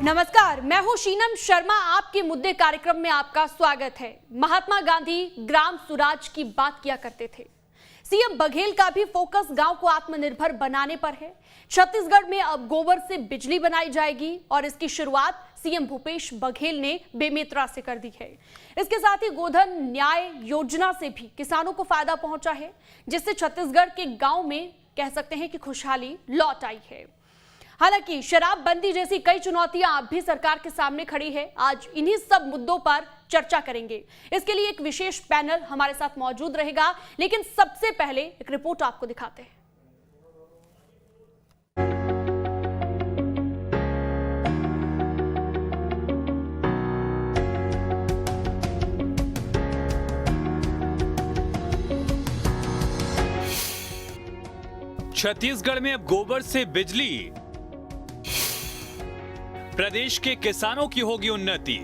नमस्कार, मैं हूं शीनम शर्मा। आपके मुद्दे कार्यक्रम में आपका स्वागत है। महात्मा गांधी ग्राम स्वराज की बात किया करते थे। सीएम बघेल का भी फोकस गांव को आत्मनिर्भर बनाने पर है। छत्तीसगढ़ में अब गोबर से बिजली बनाई जाएगी और इसकी शुरुआत सीएम भूपेश बघेल ने बेमेतरा से कर दी है। इसके साथ ही गोधन न्याय योजना से भी किसानों को फायदा पहुंचा है, जिससे छत्तीसगढ़ के गांव में कह सकते हैं कि खुशहाली लौट आई है। हालांकि शराबबंदी जैसी कई चुनौतियां अब भी सरकार के सामने खड़ी है। आज इन्हीं सब मुद्दों पर चर्चा करेंगे। इसके लिए एक विशेष पैनल हमारे साथ मौजूद रहेगा, लेकिन सबसे पहले एक रिपोर्ट आपको दिखाते हैं। छत्तीसगढ़ में अब गोबर से बिजली, प्रदेश के किसानों की होगी उन्नति।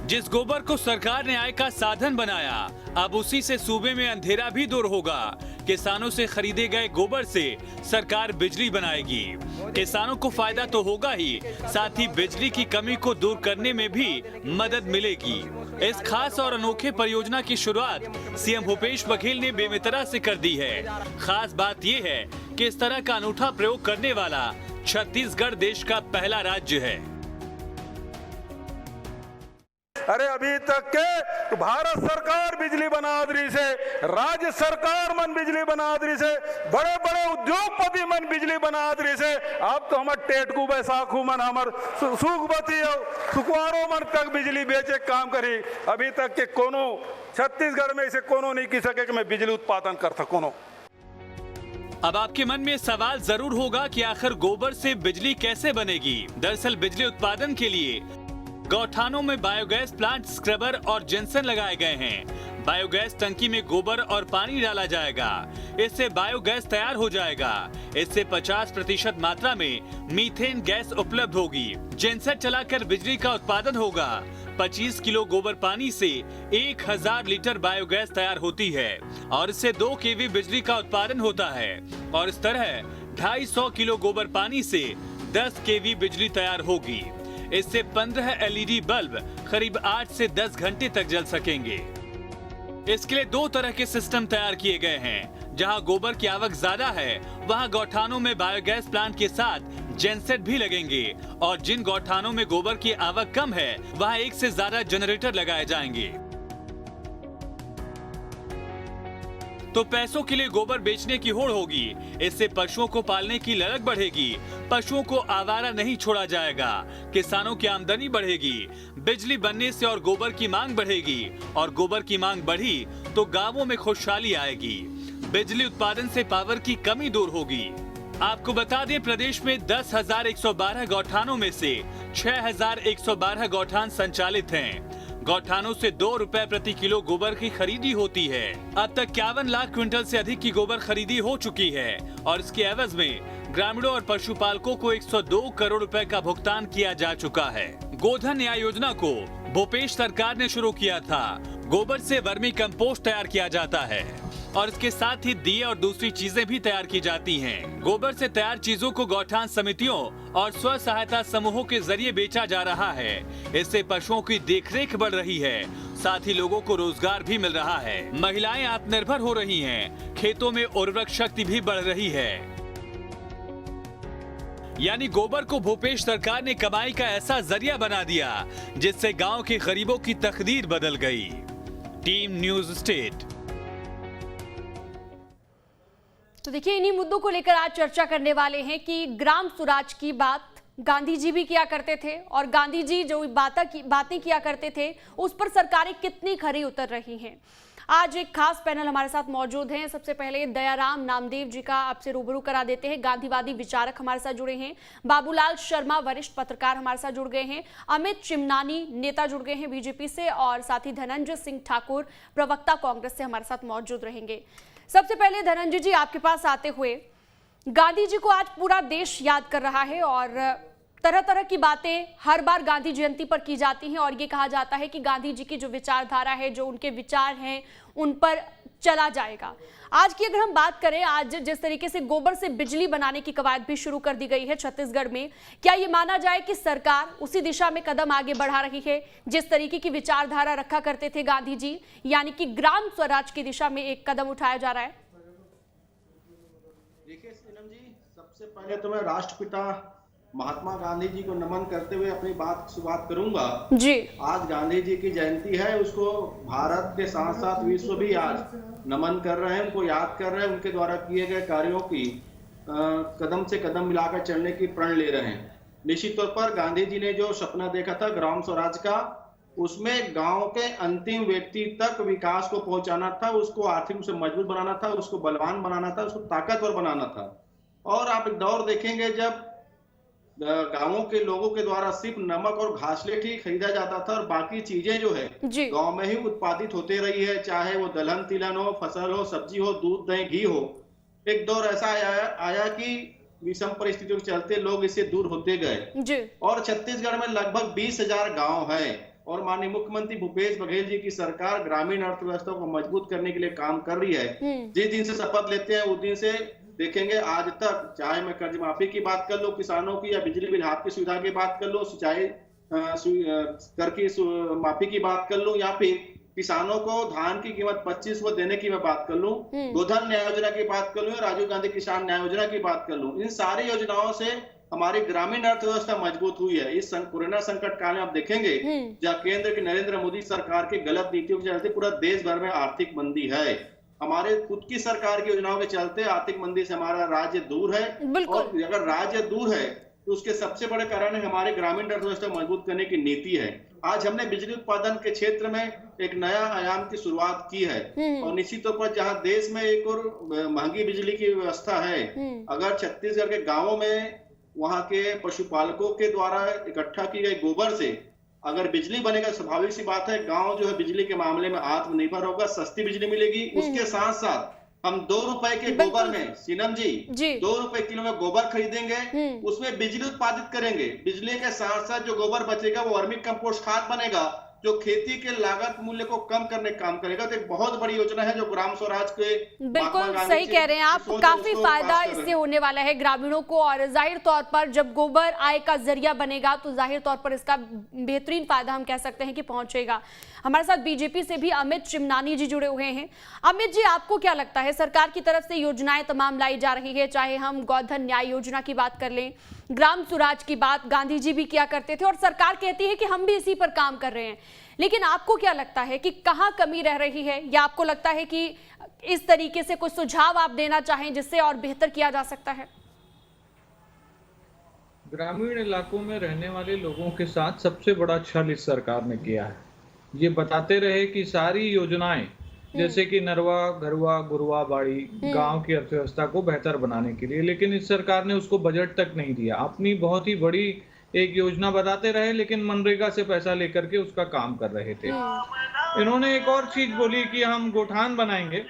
जिस गोबर को सरकार ने आय का साधन बनाया, अब उसी से सूबे में अंधेरा भी दूर होगा। किसानों से खरीदे गए गोबर से सरकार बिजली बनाएगी। किसानों को फायदा तो होगा ही, साथ ही बिजली की कमी को दूर करने में भी मदद मिलेगी। इस खास और अनोखे परियोजना की शुरुआत सीएम भूपेश बघेल ने बेमेतरा से कर दी है। खास बात यह है कि इस तरह का अनूठा प्रयोग करने वाला छत्तीसगढ़ देश का पहला राज्य है। अरे अभी तक के भारत सरकार बिजली बनादरी से, राज्य सरकार मन बिजली बनादरी से, बड़े बड़े उद्योगपति मन बिजली बनादरी से, अब तो हमार टेटकू बैसाखू मन, हमार सुखबती सुखवारों मन तक बिजली बेचे काम करी। अभी तक के कोनो छत्तीसगढ़ में इसे कोनो नहीं की सके कि मैं बिजली उत्पादन कर सकूं। अब आपके मन में सवाल जरूर होगा कि आखिर गोबर से बिजली कैसे बनेगी। दरअसल बिजली उत्पादन के लिए गौठानों में बायोगैस प्लांट, स्क्रबर और जेनसन लगाए गए हैं। बायोगैस टंकी में गोबर और पानी डाला जाएगा, इससे बायोगैस तैयार हो जाएगा। इससे 50% मात्रा में मीथेन गैस उपलब्ध होगी। जेनसेट चलाकर बिजली का उत्पादन होगा। 25 किलो गोबर पानी से 1000 लीटर बायोगैस तैयार होती है और इससे 2 केवी बिजली का उत्पादन होता है। और इस तरह 250 किलो गोबर पानी से 10 केवी बिजली तैयार होगी। इससे 15 एलईडी बल्ब करीब 8 से 10 घंटे तक जल सकेंगे। इसके लिए 2 तरह के सिस्टम तैयार किए गए हैं। जहां गोबर की आवक ज्यादा है, वहां गौठानों में बायोगैस प्लांट के साथ जेनसेट भी लगेंगे और जिन गौठानों में गोबर की आवक कम है, वहां 1 से ज्यादा जनरेटर लगाए जाएंगे। तो पैसों के लिए गोबर बेचने की होड़ होगी। इससे पशुओं को पालने की ललक बढ़ेगी। पशुओं को आवारा नहीं छोड़ा जाएगा। किसानों की आमदनी बढ़ेगी। बिजली बनने से और गोबर की मांग बढ़ेगी और गोबर की मांग बढ़ी तो गांवों में खुशहाली आएगी। बिजली उत्पादन से पावर की कमी दूर होगी। आपको बता दें, प्रदेश में 10,112 गौठानों में से 6,112 गौठान संचालित हैं। गौठानों से 2 रुपए प्रति किलो गोबर की खरीदी होती है। अब तक 51 लाख क्विंटल से अधिक की गोबर खरीदी हो चुकी है और इसके एवज में ग्रामीणों और पशुपालकों को 102 करोड़ रुपए का भुगतान किया जा चुका है। गोधन न्याय योजना को भूपेश सरकार ने शुरू किया था। गोबर से वर्मी कंपोस्ट तैयार किया जाता है और इसके साथ ही दिए और दूसरी चीजें भी तैयार की जाती हैं। गोबर से तैयार चीजों को गौठान समितियों और स्व सहायता समूहों के जरिए बेचा जा रहा है। इससे पशुओं की देखरेख बढ़ रही है, साथ ही लोगों को रोजगार भी मिल रहा है। महिलाएं आत्मनिर्भर हो रही हैं, खेतों में उर्वरक शक्ति भी बढ़ रही है। यानी गोबर को भूपेश सरकार ने कमाई का ऐसा जरिया बना दिया जिससे गांव के गरीबों की तकदीर बदल गई। Team news state. तो देखिए, इन्हीं मुद्दों को लेकर आज चर्चा करने वाले हैं कि ग्राम स्वराज की बात गांधी जी भी किया करते थे और गांधी जी जो बातें किया करते थे उस पर सरकारें कितनी खरी उतर रही हैं। आज एक खास पैनल हमारे साथ मौजूद हैं। सबसे पहले दयाराम नामदेव जी का आपसे रूबरू करा देते हैं। गांधीवादी विचारक हमारे साथ जुड़े हैं। बाबूलाल शर्मा वरिष्ठ पत्रकार हमारे साथ जुड़ गए हैं। अमित चिमनानी नेता जुड़ गए हैं बीजेपी से और साथ ही धनंजय सिंह ठाकुर प्रवक्ता कांग्रेस से हमारे साथ मौजूद रहेंगे। सबसे पहले धनंजय जी, आपके पास आते हुए, गांधी जी को आज पूरा देश याद कर रहा है और तरह तरह की बातें हर बार गांधी जयंती पर की जाती हैं और ये कहा जाता है कि गांधी जी की जो विचारधारा है, जो उनके विचार हैं, उन पर चला जाएगा। आज की अगर हम बात करें, आज जिस तरीके से गोबर से बिजली बनाने की कवायद भी शुरू कर दी गई है छत्तीसगढ़ में, क्या ये माना जाए कि सरकार उसी दिशा में कदम आगे बढ़ा रही है जिस तरीके की विचारधारा रखा करते थे गांधी जी, यानी कि ग्राम स्वराज की दिशा में एक कदम उठाया जा रहा है? देखिए सीनम जी, सबसे पहले तो मैं राष्ट्रपिता महात्मा गांधी जी को नमन करते हुए अपनी शुरुआत करूंगा जी। आज गांधी जी की जयंती है, उसको भारत के साथ साथ विश्व भी आज नमन कर रहे हैं, उनको याद कर रहे हैं, उनके द्वारा किए गए कार्यों की कदम से कदम मिलाकर चलने की प्रण ले रहे हैं। निश्चित तौर पर गांधी जी ने जो सपना देखा था ग्राम स्वराज का, उसमें गांव के अंतिम व्यक्ति तक विकास को पहुंचाना था, उसको आर्थिक रूप से मजबूत बनाना था, उसको बलवान बनाना था, उसको ताकतवर बनाना था। और आप एक दौर देखेंगे जब गांवों के लोगों के द्वारा सिर्फ नमक और घासलेट ही खरीदा जाता था और बाकी चीजें जो है गांव में ही उत्पादित होते रही है, चाहे वो दलहन तिलहन हो, फसल हो, सब्जी हो, दूध दही घी हो। एक दौर ऐसा आया कि विषम परिस्थितियों के चलते लोग इससे दूर होते गए और छत्तीसगढ़ में लगभग 20,000 गाँव है और माननीय मुख्यमंत्री भूपेश बघेल जी की सरकार ग्रामीण अर्थव्यवस्था को मजबूत करने के लिए काम कर रही है। जिस दिन से शपथ लेते हैं उस दिन से देखेंगे आज तक, चाहे मैं कर्ज माफी की बात कर लो किसानों की, या बिजली बिल हाफ की सुविधा की बात कर लो, सिंचाई कर की माफी की बात कर लूं, या फिर किसानों को धान की कीमत 25 को देने की मैं बात कर लूं, गोधन न्याय योजना की बात कर लूं, राजीव गांधी किसान न्याय योजना की बात कर लूं, इन सारी योजनाओं से हमारी ग्रामीण अर्थव्यवस्था मजबूत हुई है। इस कोरोना संकट काल में आप देखेंगे जहाँ केंद्र की नरेंद्र मोदी सरकार की गलत नीतियों के चलते पूरा देश भर में आर्थिक मंदी है, हमारे खुद की सरकार की योजनाओं के चलते आर्थिक मंदी से हमारा राज्य दूर है। और अगर राज्य दूर है तो उसके सबसे बड़े कारण है हमारे ग्रामीण अर्थव्यवस्था मजबूत करने की नीति है। आज हमने बिजली उत्पादन के क्षेत्र में एक नया आयाम की शुरुआत की है और निश्चित तौर पर जहां देश में एक और महंगी बिजली की व्यवस्था है, अगर छत्तीसगढ़ के गाँवों में वहां के पशुपालकों के द्वारा इकट्ठा की गई गोबर से अगर बिजली बनेगा, स्वाभाविक सी बात है गांव जो है बिजली के मामले में आत्मनिर्भर होगा, सस्ती बिजली मिलेगी। उसके साथ साथ हम 2 रुपए के गोबर में, सीनम जी 2 रुपए किलो में गोबर खरीदेंगे, उसमें बिजली उत्पादित करेंगे। बिजली के साथ साथ जो गोबर बचेगा वो वर्मी कंपोस्ट खाद बनेगा जो खेती के लागत मूल्य को कम करने का काम करेगा। तो एक बहुत बड़ी योजना है जो ग्राम स्वराज के, बिल्कुल सही कह रहे हैं आप, काफी फायदा इससे होने वाला है ग्रामीणों को। और जाहिर तौर पर जब गोबर आय का जरिया बनेगा तो जाहिर तौर पर इसका बेहतरीन फायदा हम कह सकते हैं कि पहुंचेगा। हमारे साथ बीजेपी से भी अमित चिमनानी जी जुड़े हुए हैं। अमित जी, आपको क्या लगता है, सरकार की तरफ से योजनाएं तमाम लाई जा रही है, चाहे हम गोधन न्याय योजना की बात कर लें, ग्राम स्वराज की बात गांधी जी भी किया करते थे और सरकार कहती है कि हम भी इसी पर काम कर रहे हैं, लेकिन आपको क्या लगता है कि कहां कमी रह रही है, या आपको लगता है कि इस तरीके से कुछ सुझाव आप देना चाहें जिससे और बेहतर किया जा सकता है? ग्रामीण इलाकों में रहने वाले लोगों के साथ सबसे बड़ा छल इस सरकार ने किया है। ये बताते रहे कि सारी योजनाएं जैसे कि नरवा, घरवा, गुरवा, बाड़ी गांव की अर्थव्यवस्था को बेहतर बनाने के लिए, लेकिन इस सरकार ने उसको बजट तक नहीं दिया। अपनी बहुत ही बड़ी एक योजना बताते रहे लेकिन मनरेगा से पैसा लेकर के उसका काम कर रहे थे। इन्होंने एक और चीज बोली कि हम गोठान बनाएंगे,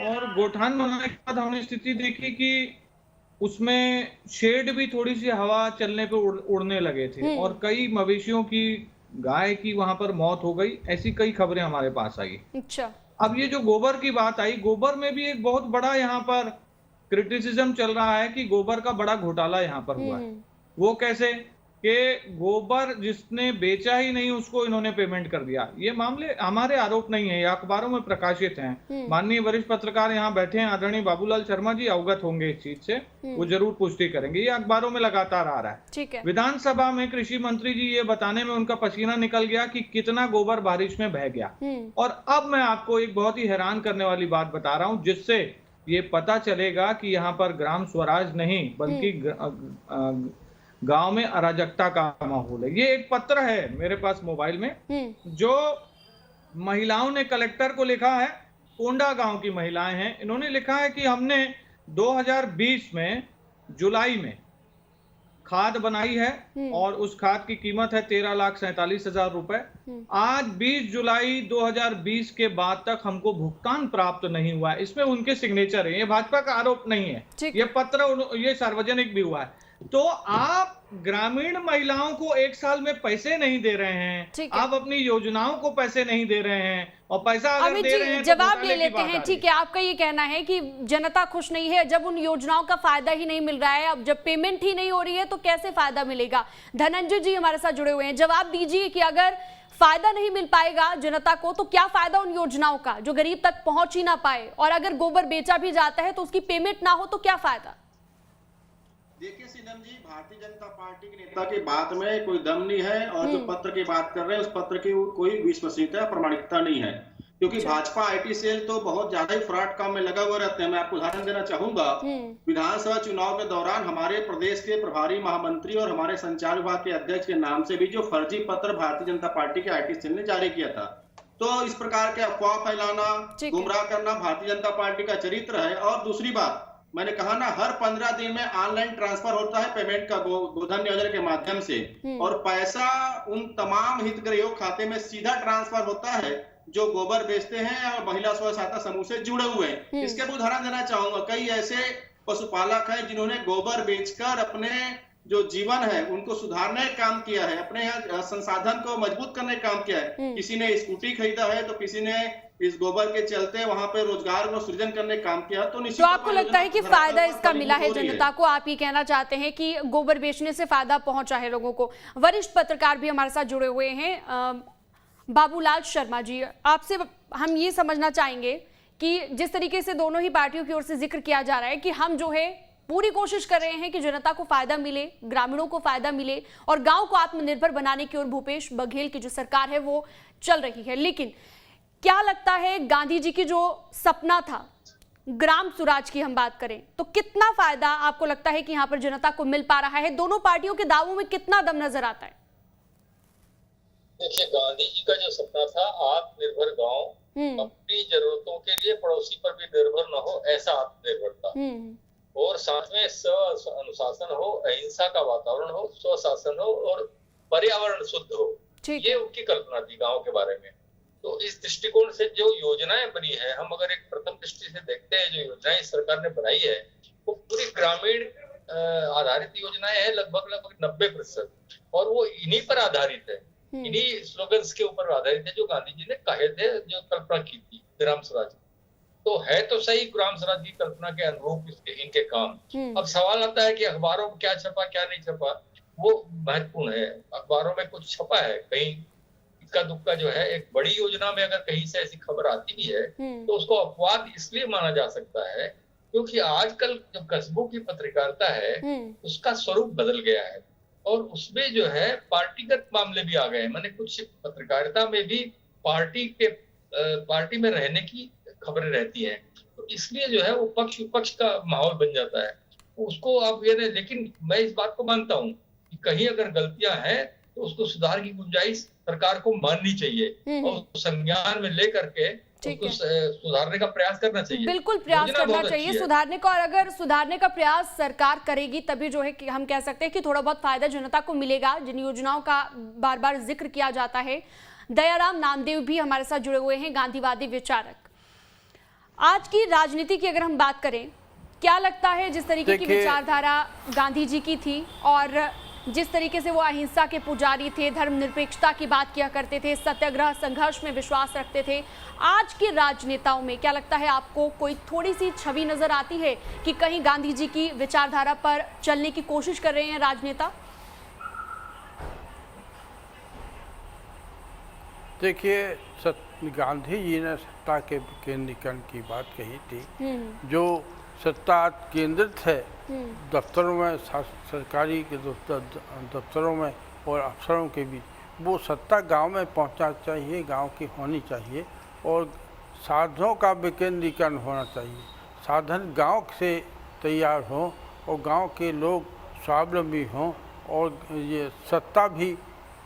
और गोठान बनाने के बाद हमने स्थिति देखी कि उसमें शेड भी थोड़ी सी हवा चलने पे उड़ने लगे थे और कई मवेशियों की, गाय की वहां पर मौत हो गई। ऐसी कई खबरें हमारे पास आई। अच्छा, अब ये जो गोबर की बात आई, गोबर में भी एक बहुत बड़ा यहाँ पर क्रिटिसिज्म चल रहा है कि गोबर का बड़ा घोटाला यहाँ पर हुआ है। वो कैसे कि गोबर जिसने बेचा ही नहीं उसको इन्होंने पेमेंट कर दिया। ये मामले हमारे आरोप नहीं है, ये अखबारों में प्रकाशित हैं। माननीय वरिष्ठ पत्रकार यहाँ बैठे हैं, आदरणीय बाबूलाल शर्मा जी अवगत होंगे इस चीज से, वो जरूर पुष्टि करेंगे। ये अखबारों में लगातार आ रहा है। ठीक है। विधानसभा में कृषि मंत्री जी ये बताने में उनका पसीना निकल गया कि कितना गोबर बारिश में बह गया। और अब मैं आपको एक बहुत ही हैरान करने वाली बात बता रहा हूँ जिससे ये पता चलेगा कि यहाँ पर ग्राम स्वराज नहीं बल्कि गांव में अराजकता का माहौल है। ये एक पत्र है मेरे पास मोबाइल में जो महिलाओं ने कलेक्टर को लिखा है। कोंडा गांव की महिलाएं हैं, इन्होंने लिखा है कि हमने 2020 में जुलाई में खाद बनाई है और उस खाद की कीमत है 13,47,000 रुपए। आज 20 जुलाई 2020 के बाद तक हमको भुगतान प्राप्त नहीं हुआ है। इसमें उनके सिग्नेचर है, ये भाजपा का आरोप नहीं है, ये पत्र ये सार्वजनिक भी हुआ है। तो आप ग्रामीण महिलाओं को एक साल में पैसे नहीं दे रहे हैं, ठीक है। आप अपनी योजनाओं को पैसे नहीं दे रहे हैं, और पैसा अगर अमित दे रहे जी हैं तो जवाब घोटाले ले की लेते बात हैं, आ ठीक रही है। आपका ये कहना है कि जनता खुश नहीं है जब उन योजनाओं का फायदा ही नहीं मिल रहा है, अब जब पेमेंट ही नहीं हो रही है तो कैसे फायदा मिलेगा। धनंजय जी हमारे साथ जुड़े हुए हैं, जवाब दीजिए कि अगर फायदा नहीं मिल पाएगा जनता को तो क्या फायदा उन योजनाओं का जो गरीब तक पहुंच ही ना पाए, और अगर गोबर बेचा भी जाता है तो उसकी पेमेंट ना हो तो क्या फायदा। देखिए सीनम जी, भारतीय जनता पार्टी के नेता की बात में कोई दम नहीं है, और जो पत्र की बात कर रहे हैं उस पत्र की कोई विश्वसनीयता प्रमाणिकता नहीं है, क्योंकि भाजपा आईटी सेल तो बहुत ज्यादा ही फ्रॉड काम में लगा हुआ रहते हैं। मैं आपको उदाहरण देना चाहूंगा, विधानसभा चुनाव के दौरान हमारे प्रदेश के प्रभारी महामंत्री और हमारे संचार विभाग के अध्यक्ष के नाम से भी जो फर्जी पत्र भारतीय जनता पार्टी के आईटी सेल ने जारी किया था। तो इस प्रकार के अफवाह फैलाना, गुमराह करना भारतीय जनता पार्टी का चरित्र है। और दूसरी बात, मैंने कहा ना, हर 15 दिन में ऑनलाइन ट्रांसफर होता है पेमेंट का गोधन योजना के माध्यम से, और पैसा उन तमाम हितग्राहियों खाते में सीधा ट्रांसफर होता है जो गोबर बेचते हैं और महिला स्व सहायता समूह से जुड़े हुए हैं। इसके भी उदाहरण देना चाहूंगा, कई ऐसे पशुपालक हैं जिन्होंने गोबर बेचकर अपने जो जीवन है उनको सुधारने का काम किया है, अपने संसाधन को मजबूत करने का काम किया है। किसी ने स्कूटी खरीदा है तो किसी ने इस गोबर के चलते वहां पे रोजगार को सृजन करने का काम किया। तो निश्चित आपको लगता है कि फायदा इसका मिला है जनता को, आप ये कहना चाहते हैं कि गोबर बेचने से फायदा पहुंचा है लोगों को। वरिष्ठ पत्रकार भी हमारे साथ जुड़े हुए हैं, बाबूलाल शर्मा जी, आपसे हम ये समझना चाहेंगे कि जिस तरीके से दोनों ही पार्टियों की ओर से जिक्र किया जा रहा है कि हम जो है पूरी कोशिश कर रहे हैं कि जनता को फायदा मिले, ग्रामीणों को फायदा मिले और गांव को आत्मनिर्भर बनाने की ओर भूपेश बघेल की जो सरकार है वो चल रही है, लेकिन क्या लगता है गांधी जी की जो सपना था ग्राम स्वराज की हम बात करें तो कितना फायदा आपको लगता है कि यहां पर जनता को मिल पा रहा है? दोनों पार्टियों के दावों में कितना दम नजर आता है? देखिए, गांधी जी का जो सपना था आत्मनिर्भर गांव, अपनी जरूरतों के लिए पड़ोसी पर भी निर्भर न हो, ऐसा आत्मनिर्भरता, और साथ में स्व अनुशासन हो, अहिंसा का वातावरण हो, स्वशासन हो और पर्यावरण शुद्ध हो, ये उनकी कल्पना थी गांव के बारे में। तो इस दृष्टिकोण से जो योजनाएं बनी है, हम अगर एक प्रथम दृष्टि से देखते हैं, जो योजनाएं सरकार ने बनाई है वो पूरी ग्रामीण आधारित योजनाएं हैं, लगभग 90%, और वो इन्हीं पर आधारित है, इन्हीं स्लोगन्स के ऊपर आधारित है जो गांधी जी ने कहे थे, जो कल्पना की थी ग्राम स्वराज। तो है तो सही ग्राम स्वराज की कल्पना के अनुरूप इनके काम। अब सवाल आता है कि अखबारों में क्या छपा क्या नहीं छपा, वो महत्वपूर्ण है। अखबारों में कुछ छपा है, कहीं इक्का दुक्का जो है, एक बड़ी योजना में अगर कहीं से ऐसी खबर आती भी है तो उसको अपवाद इसलिए माना जा सकता है क्योंकि आजकल जो कस्बों की पत्रकारिता है उसका स्वरूप बदल गया है, और उसमें जो है पार्टीगत मामले भी आ गए हैं। मैंने कुछ पत्रकारिता में भी पार्टी में रहने की खबरें रहती हैं, तो इसलिए जो है वो पक्ष विपक्ष का माहौल बन जाता है, उसको आप ये नहीं। लेकिन मैं इस बात को मानता हूँ कि कहीं अगर गलतियां हैं तो उसको सुधार की गुंजाइश सरकार को माननी चाहिए और संज्ञान में लेकर के उसको सुधारने का प्रयास करना चाहिए। बिल्कुल प्रयास करना चाहिए सुधारने का, और अगर सुधारने का प्रयास सरकार करेगी तभी जो है कि हम कह सकते हैं कि थोड़ा बहुत फायदा जनता को मिलेगा। जिन योजनाओं का बार बार जिक्र किया जाता है, दयाराम नामदेव भी हमारे साथ जुड़े हुए हैं, गांधीवादी विचारक। आज की राजनीति की अगर हम बात करें, क्या लगता है जिस तरीके की विचारधारा गांधी जी की थी और जिस तरीके से वो अहिंसा के पुजारी थे, धर्मनिरपेक्षता की बात किया करते थे, सत्याग्रह संघर्ष में विश्वास रखते थे, आज के राजनेताओं में क्या लगता है आपको कोई थोड़ी सी छवि नजर आती है कि कहीं गांधी जी की विचारधारा पर चलने की कोशिश कर रहे हैं राजनेता? देखिए, गांधी जी ने सत्ता के केंद्रीकरण की बात कही थी। जो सत्ता केंद्रित है दफ्तरों में, सरकारी के दफ्तरों में और अफसरों के बीच, वो सत्ता गांव में पहुंचना चाहिए, गांव की होनी चाहिए, और साधनों का विकेंद्रीकरण होना चाहिए। साधन गांव से तैयार हों और गांव के लोग स्वावलंबी हों, और ये सत्ता भी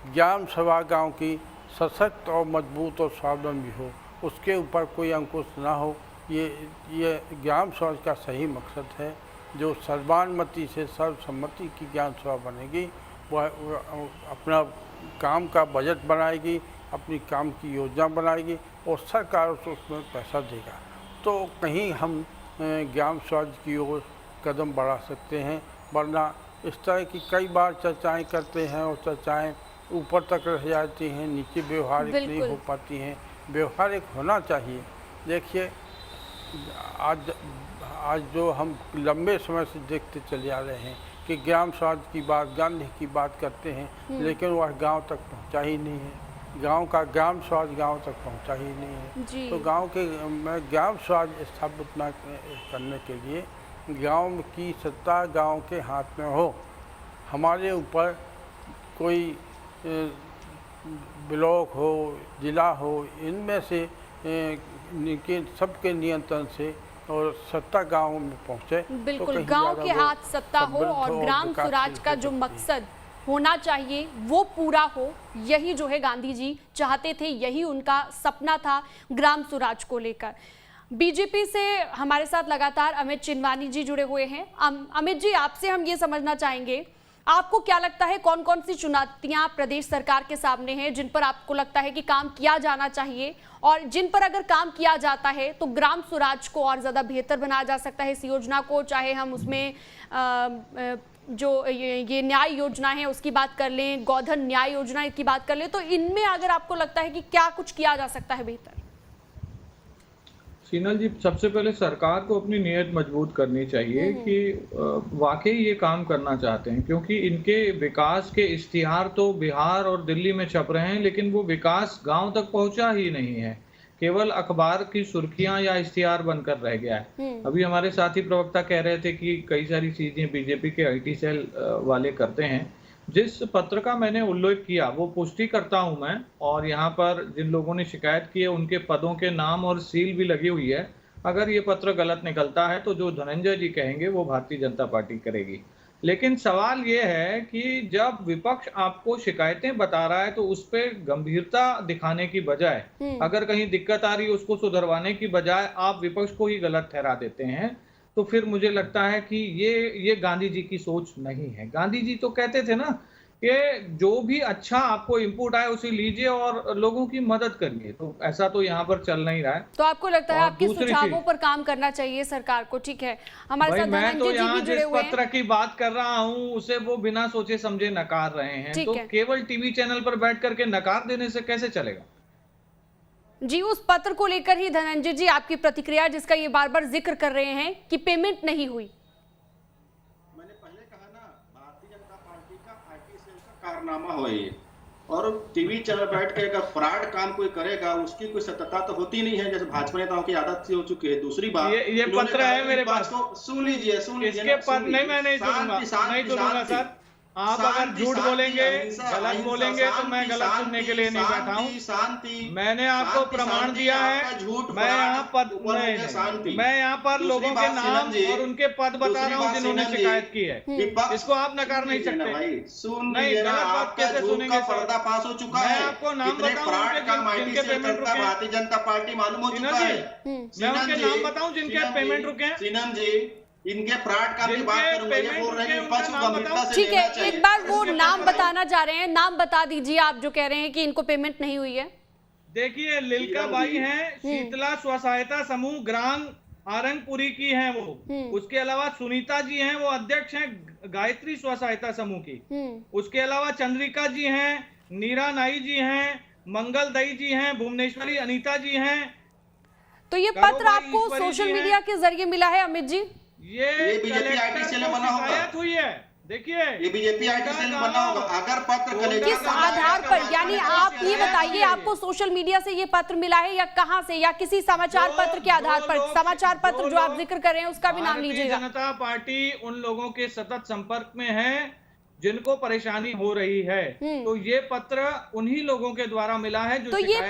ग्राम सभा गांव की सशक्त और मजबूत और स्वावलंबी हो, उसके ऊपर कोई अंकुश ना हो। ये ग्राम सभा का सही मकसद है। जो सर्वानुमति से सर्वसम्मति की ग्राम सभा बनेगी, वह अपना काम का बजट बनाएगी, अपनी काम की योजना बनाएगी और सरकार उसमें पैसा देगा, तो कहीं हम ग्राम स्वराज की ओर कदम बढ़ा सकते हैं। वरना इस तरह की कई बार चर्चाएं करते हैं और चर्चाएं ऊपर तक रह जाती हैं, नीचे व्यवहारिक नहीं बिल्कुल। हो पाती हैं। व्यवहारिक होना चाहिए। देखिए आज जो हम लंबे समय से देखते चले आ रहे हैं कि ग्राम स्वराज की बात, गांधी की बात करते हैं, लेकिन वह गांव तक पहुंचा ही नहीं है। गांव का ग्राम स्वराज गांव तक पहुंचा ही नहीं है। जी। तो गांव के में ग्राम स्वराज स्थापित करने के लिए गांव की सत्ता गांव के हाथ में हो। हमारे ऊपर कोई ब्लॉक हो, जिला हो, इनमें से सबके नियंत्रण से और सत्ता गांव में पहुंचे। बिल्कुल, गांव के हाथ सत्ता हो और ग्राम स्वराज का जो मकसद होना चाहिए वो पूरा हो, यही जो है गांधी जी चाहते थे, यही उनका सपना था ग्राम स्वराज को लेकर। बीजेपी से हमारे साथ लगातार अमित चिनवानी जी जुड़े हुए हैं। अमित जी, आपसे हम ये समझना चाहेंगे, आपको क्या लगता है कौन कौन सी चुनौतियां प्रदेश सरकार के सामने हैं जिन पर आपको लगता है कि काम किया जाना चाहिए, और जिन पर अगर काम किया जाता है तो ग्राम स्वराज को और ज़्यादा बेहतर बनाया जा सकता है इस योजना को, चाहे हम उसमें जो ये न्याय योजना है उसकी बात कर लें, गोधन न्याय योजना की बात कर लें, तो इनमें अगर आपको लगता है कि क्या कुछ किया जा सकता है बेहतर? शीनल जी, सबसे पहले सरकार को अपनी नीयत मजबूत करनी चाहिए कि वाकई ये काम करना चाहते हैं, क्योंकि इनके विकास के इश्तिहार तो बिहार और दिल्ली में छप रहे हैं, लेकिन वो विकास गांव तक पहुंचा ही नहीं है, केवल अखबार की सुर्खियां या इश्तिहार बनकर रह गया है। अभी हमारे साथी प्रवक्ता कह रहे थे कि कई सारी चीजें बीजेपी के आईटी सेल वाले करते हैं। जिस पत्र का मैंने उल्लेख किया वो पुष्टि करता हूं मैं, और यहाँ पर जिन लोगों ने शिकायत की है उनके पदों के नाम और सील भी लगी हुई है। अगर ये पत्र गलत निकलता है तो जो धनंजय जी कहेंगे वो भारतीय जनता पार्टी करेगी। लेकिन सवाल ये है कि जब विपक्ष आपको शिकायतें बता रहा है तो उस पर गंभीरता दिखाने की बजाय, अगर कहीं दिक्कत आ रही है उसको सुधरवाने की बजाय आप विपक्ष को ही गलत ठहरा देते हैं, तो फिर मुझे लगता है कि ये गांधी जी की सोच नहीं है। गांधी जी तो कहते थे ना कि जो भी अच्छा आपको इनपुट आए उसे लीजिए और लोगों की मदद करिए, तो ऐसा तो यहाँ पर चल नहीं रहा है। तो आपको लगता है आपके सुझावों पर काम करना चाहिए सरकार को? ठीक है, हमारे साथ मैं तो यहाँ जिस हुए पत्र की बात कर रहा हूँ उसे वो बिना सोचे समझे नकार रहे हैं, तो केवल टीवी चैनल पर बैठ करके नकार देने से कैसे चलेगा? जी, उस पत्र को लेकर ही धनंजय जी आपकी प्रतिक्रिया, जिसका ये बार बार जिक्र कर रहे हैं कि पेमेंट नहीं हुई। मैंने पहले कहा ना, भारतीय जनता पार्टी का आईटी सेल का कारनामा हो ये, और टीवी चैनल बैठ के अगर फ्रॉड काम कोई करेगा उसकी कोई सत्यता तो होती नहीं है, जैसे भाजपा नेताओं की आदत सी हो चुकी है। दूसरी बात, ये पत्र है मेरे पास, सुन लीजिए इसके पत्र नहीं, मैं नहीं सुनूंगा सर। आप अगर झूठ बोलेंगे, गलत बोलेंगे तो मैं गलत सुनने के लिए नहीं बैठा हूँ। शांति, मैंने आपको प्रमाण दिया है। मैं यहाँ पर लोगों के नाम और उनके पद बता रहा हूँ जिन्होंने शिकायत की है। इसको आप नकार नहीं सकते। नहीं, गलत बात कैसे सुनेंगे? पर्दाफाश हो चुका है। आपको नाम बताऊं जिनके पेमेंट रुके? भारतीय जनता पार्टी मालूम हो चुका है। मैं उनके नाम बताऊं जिनके पेमेंट रुके हैं? सीनम जी, इनके फ्रॉड का भी बात करूंगा, ये बोल रहे हैं विपक्ष को गंभीरता से ठीक है, एक बार वो नाम बताना चाह रहे हैं, नाम बता दीजिए आप जो कह रहे हैं कि इनको पेमेंट नहीं हुई है। देखिए, लिलका बाई हैं, शीतला स्व सहायता समूह ग्राम आरंगपुरी की हैं वो। उसके अलावा सुनीता जी हैं, वो अध्यक्ष हैं गायत्री स्व सहायता समूह की। उसके अलावा चंद्रिका जी हैं, नीरा नाई जी हैं, मंगल दई जी हैं, भुवनेश्वरी अनीता जी हैं। तो ये पत्र आपको सोशल मीडिया के जरिए मिला है अमित जी? ये बीजेपी आईटी सेल में बना होगा। हुई है, देखिए ये बीजेपी आईटी सेल में बना होगा। अगर पत्र किस आधार पर, यानी आप ये बताइए, आपको सोशल मीडिया से ये पत्र मिला है या कहां से, या किसी समाचार पत्र के आधार पर? समाचार पत्र जो आप जिक्र कर रहे हैं उसका भी नाम लीजिएगा। जनता पार्टी उन लोगों के सतत संपर्क में है जिनको परेशानी हो रही है, तो ये पत्र उन्हीं लोगों के द्वारा मिला है जो तो ये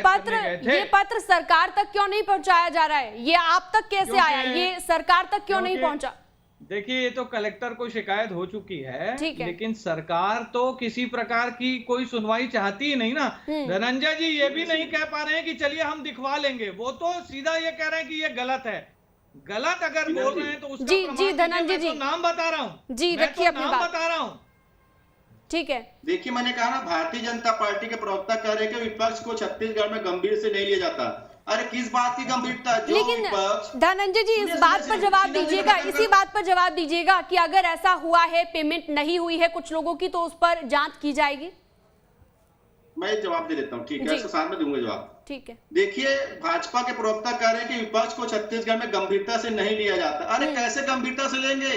पत्र सरकार तक क्यों नहीं पहुंचाया जा रहा है? ये आप तक कैसे आया? ये सरकार तक क्यों नहीं पहुंचा? देखिए, ये तो कलेक्टर को शिकायत हो चुकी है, लेकिन सरकार तो किसी प्रकार की कोई सुनवाई चाहती ही नहीं ना। धनंजय जी ये भी नहीं कह पा रहे हैं कि चलिए हम दिखवा लेंगे, वो तो सीधा ये कह रहे हैं कि ये गलत है। गलत अगर बोल रहे हैं तो उसका जी धनंजय जी, नाम बता रहा हूँ जी, रखिए अपनी बात, बता रहा हूँ। ठीक है, देखिए, मैंने कहा ना, भारतीय जनता पार्टी के प्रवक्ता कह रहे हैं कि विपक्ष को छत्तीसगढ़ में गंभीर से नहीं लिया जाता। अरे किस बात की गंभीरता है? जो लेकिन विपक्ष धनंजय जी इस बात पर जवाब दीजिएगा, इसी बात पर जवाब दीजिएगा कि अगर ऐसा हुआ है, पेमेंट नहीं हुई है कुछ लोगों की, तो उस पर जांच की जाएगी। मैं जवाब दे देता हूँ, ठीक है, इसके साथ में दूंगा जवाब। ठीक है, देखिए, भाजपा के प्रवक्ता कह रहे हैं कि विपक्ष को छत्तीसगढ़ में गंभीरता से नहीं लिया जाता। अरे कैसे गंभीरता से लेंगे?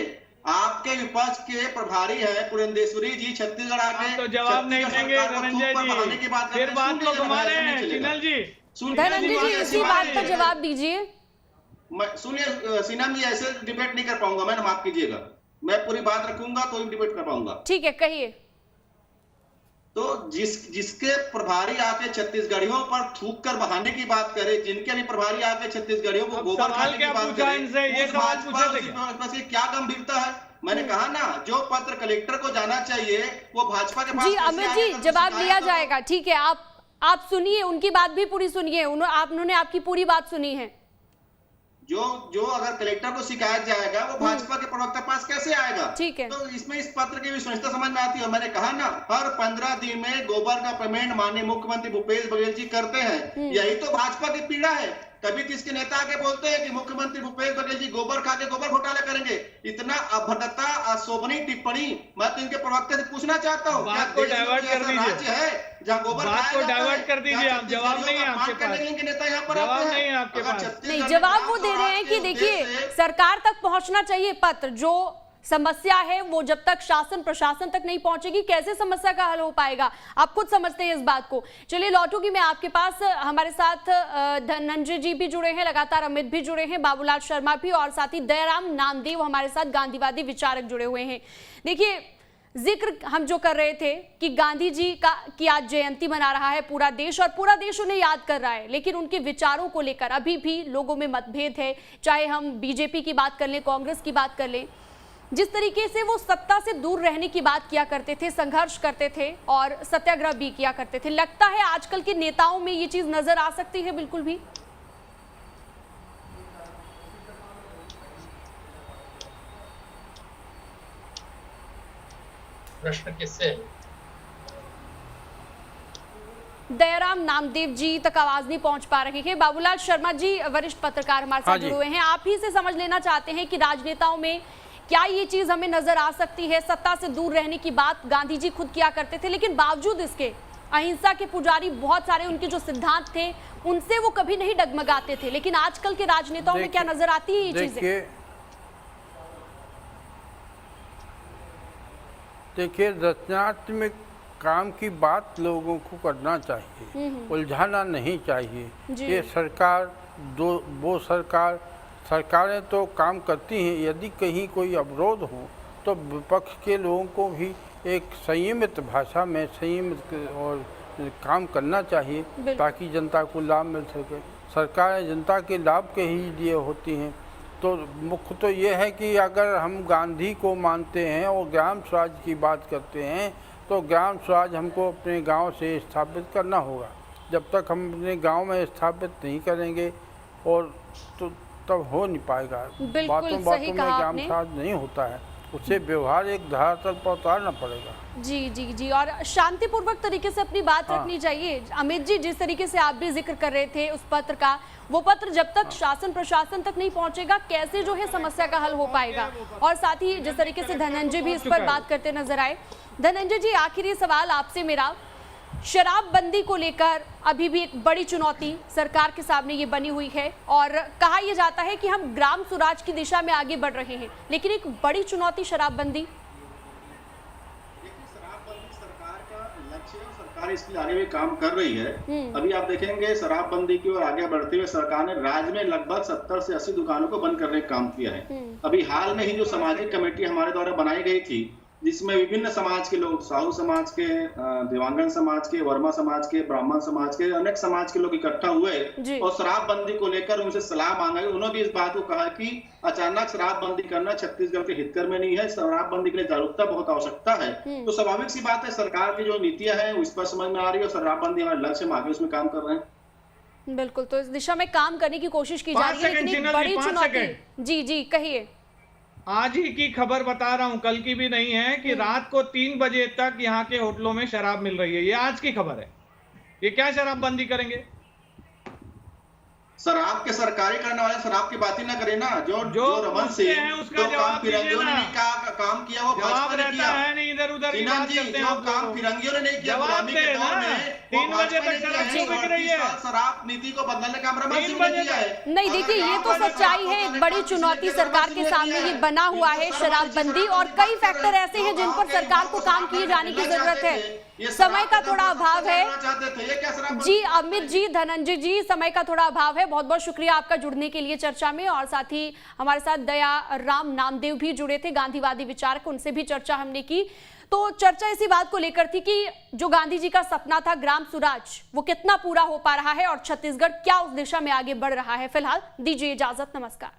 आपके विपक्ष के प्रभारी है पुरंदेश्वरी जी, छत्तीसगढ़ आके तो जवाब नहीं देंगे धनंजय जी, फिर बात को घुमा रहे हैं चिन्हल जी। धनंजय जी इसी बात पर जवाब दीजिए। सुनिए सीनम जी, ऐसे डिबेट नहीं कर पाऊंगा मैं, माफ कीजिएगा, मैं पूरी बात रखूंगा तो ही डिबेट कर पाऊंगा। ठीक है, कहिए। तो जिसके प्रभारी आके छत्तीसगढ़ियों पर थूक कर बहाने की बात करे, जिनके भी प्रभारी आके छत्तीसगढ़ियों को गोबर खाने की बात करे, ये सवाल पूछे क्या गंभीरता है? मैंने कहा ना, जो पत्र कलेक्टर को जाना चाहिए वो भाजपा के पास। जी अमित जी जवाब लिया जाएगा, ठीक है, आप सुनिए, उनकी बात भी पूरी सुनिए, उन्होंने आपकी पूरी बात सुनी है। जो अगर कलेक्टर को शिकायत जाएगा वो भाजपा के प्रवक्ता पास कैसे आएगा? ठीक है, तो इसमें इस पत्र की विश्वसनीयता समझ में आती है। मैंने कहा ना, हर 15 दिन में गोबर का पेमेंट माननीय मुख्यमंत्री भूपेश बघेल जी करते हैं। यही तो भाजपा की पीड़ा है। कभी किसके नेता आके बोलते हैं कि मुख्यमंत्री भूपेश बघेल जी गोबर खा के गोबर घोटाला करेंगे। इतना अभद्रता, अशोभनीय टिप्पणी मैं तो इनके प्रवक्ता से पूछना चाहता हूँ, बात को डाइवर्ट कर दीजिए, राज्य है जहाँ गोबर बात को डाइवर्ट कर दीजिए। आप जवाब नहीं है आपके पास, नेता यहाँ पर जवाब नहीं है आपके पास। नहीं, जवाब वो दे रहे हैं कि देखिए सरकार तक पहुंचना चाहिए पत्र, जो समस्या है वो जब तक शासन प्रशासन तक नहीं पहुंचेगी कैसे समस्या का हल हो पाएगा? आप खुद समझते हैं इस बात को। चलिए लौटूंगी मैं आपके पास, हमारे साथ धनंजय जी भी जुड़े हैं, लगातार अमित भी जुड़े हैं, बाबूलाल शर्मा भी, और साथ ही दयाराम नामदेव हमारे साथ गांधीवादी विचारक जुड़े हुए हैं। देखिए जिक्र हम जो कर रहे थे कि गांधी जी की आज जयंती मना रहा है पूरा देश, और पूरा देश उन्हें याद कर रहा है, लेकिन उनके विचारों को लेकर अभी भी लोगों में मतभेद है। चाहे हम बीजेपी की बात कर लें, कांग्रेस की बात कर लें, जिस तरीके से वो सत्ता से दूर रहने की बात किया करते थे, संघर्ष करते थे और सत्याग्रह भी किया करते थे, लगता है आजकल के नेताओं में ये चीज नजर आ सकती है? बिल्कुल भी प्रश्न किससे है? दयाराम नामदेव जी तक आवाज नहीं पहुंच पा रही है। बाबूलाल शर्मा जी वरिष्ठ पत्रकार हमारे साथ जुड़े हुए हैं, आप ही से समझ लेना चाहते हैं कि राजनेताओं में क्या ये चीज हमें नजर आ सकती है? सत्ता से दूर रहने की बात गांधी जी खुद किया करते थे, लेकिन बावजूद इसके अहिंसा के पुजारी बहुत सारे, उनके जो सिद्धांत थे उनसे वो कभी नहीं डगमगाते थे, लेकिन आजकल के राजनेताओं में क्या नजर आती है ये चीजें? देखिए रचनात्मक काम की बात लोगों को करना चाहिए, उलझाना नहीं चाहिए। ये सरकार सरकारें तो काम करती हैं, यदि कहीं कोई अवरोध हो तो विपक्ष के लोगों को भी एक संयमित भाषा में संयमित और काम करना चाहिए ताकि जनता को लाभ मिल सके। सरकारें जनता के लाभ के ही लिए होती हैं। तो मुख्य तो ये है कि अगर हम गांधी को मानते हैं और ग्राम स्वराज की बात करते हैं तो ग्राम स्वराज हमको अपने गांव से स्थापित करना होगा। जब तक हम अपने गांव में स्थापित नहीं करेंगे और तो तब हो नहीं पाएगा। बातों बातों में ग्राम स्वराज नहीं होता है, उससे व्यवहार एक धरातल पर उतारना पड़ेगा। जी जी जी, और शांतिपूर्वक तरीके से अपनी बात रखनी चाहिए। अमित जी, जिस तरीके से आप भी जिक्र कर रहे थे उस पत्र का, वो पत्र जब तक शासन प्रशासन तक नहीं पहुंचेगा कैसे जो है समस्या का हल हो पाएगा? और साथ ही जिस तरीके से धनंजय भी इस पर बात करते नजर आए। धनंजय जी, आखिरी सवाल आपसे मेरा, शराबबंदी को लेकर अभी भी एक बड़ी चुनौती सरकार के सामने ये बनी हुई है, और कहा यह जाता है कि हम ग्राम स्वराज की दिशा में आगे बढ़ रहे हैं, लेकिन एक बड़ी चुनौती शराबबंदी। सरकार इसके आगे भी काम कर रही है। अभी आप देखेंगे शराबबंदी की ओर आगे बढ़ते हुए सरकार ने राज्य में लगभग 70 से 80 दुकानों को बंद करने का काम किया है। अभी हाल में ही जो सामाजिक कमेटी हमारे द्वारा बनाई गई थी, जिसमें विभिन्न समाज के लोग, साहू समाज के, देवांगन समाज के, वर्मा समाज के, ब्राह्मण समाज के, अनेक समाज के लोग इकट्ठा हुए और शराबबंदी को लेकर उनसे सलाह मांगा। उन्होंने भी इस बात को कहा कि अचानक शराबबंदी करना छत्तीसगढ़ के हितकर में नहीं है, शराबबंदी के लिए जागरूकता बहुत आवश्यकता है। तो स्वाभाविक सी बात है, सरकार की जो नीतियां हैं उस पर समझ में आ रही है और शराबबंदी हमारे लक्ष्य में आगे उसमें काम कर रहे हैं। बिल्कुल, तो इस दिशा में काम करने की कोशिश की जा रही है, लेकिन बड़ी चुनौती। जी जी कहिए। आज ही की खबर बता रहा हूं, कल की भी नहीं है, कि रात को 3 बजे तक यहाँ के होटलों में शराब मिल रही है। ये आज की खबर है। ये क्या शराबबंदी करेंगे? शराब के सरकारी करने वाले शराब की बात ही ना करें ना। जो रमन सिंह उसका जो काम फिरंगियों ने नहीं काम किया वो भाजपा ने किया है नहीं, इधर उधर की बात जी, करते हैं जो आप काम लोग। फिरंगियों ने नहीं किया जवाब गुलामी के दे दौर ना। में, 3 वो बजे भाजपा ने तक किया है। शराब बिक रही है। 38 साल शराब नीति को बदलने का रमन 3 सिंह ने बजे किया है। नहीं देखिए, ये तो सच्चाई है, एक बड़ी चुनौती सरकार के सामने ये बना हुआ है शराबबंदी, और कई फैक्टर ऐसे हैं जिन पर सरकार को काम किए जाने की जरूरत है। समय का थोड़ा अभाव है जी। अमित जी, धनंजय जी, समय का थोड़ा अभाव है। बहुत बहुत शुक्रिया आपका जुड़ने के लिए चर्चा में। और साथ ही हमारे साथ दया राम नामदेव भी जुड़े थे, गांधीवादी विचारक, उनसे भी चर्चा हमने की। तो चर्चा इसी बात को लेकर थी कि जो गांधी जी का सपना था ग्राम सुराज, वो कितना पूरा हो पा रहा है और छत्तीसगढ़ क्या उस दिशा में आगे बढ़ रहा है। फिलहाल दीजिए इजाजत, नमस्कार।